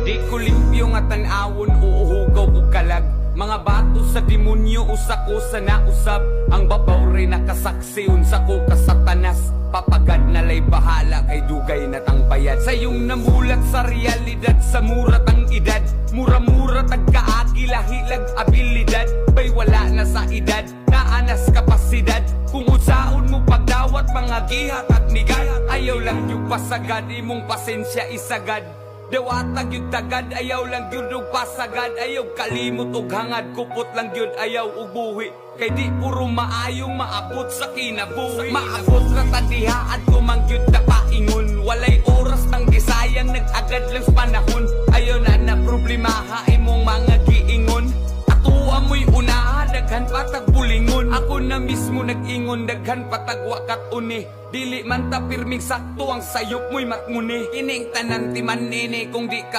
Di ko limpyo nga tan-awon uuhugaw ko kalag. Mga bato sa demonyo usa ko sa nausab. Ang babaw rin nakasaksi unsa ko kasatanas. Papagad na lay bahala kay dugay na tang bayad. Sayong namulat sa realidad sa murat ang edad. Mura-mura tagkaagi lahilag abilidad. Bay wala na sa edad, naanas kapasidad. Kung usaon mo pagdawat mga gihat at migay. Ayaw lang yung pasagad, imong pasensya isagad. Dewatag yung tagad, ayaw lang yun og pasagad. Ayaw kalimot og hangad, kupot lang yun ayaw og buhi. Kay di puro maayong maabot sa kinabuhi. Maabot ra tadihaan ko mangyud na paingon. Walay oras nang gisayang, nag-agad lang sa panahon. Ayaw na problemaha imong mga giingon. Atuwa mo'y unaha, daghan patag bulingon. Ako na mismo nag-ingon, daghan patag wakat uni. Dili man ta pirming sakto ang sayop mo'y matmuni. Ining tanan timan nini kung di ka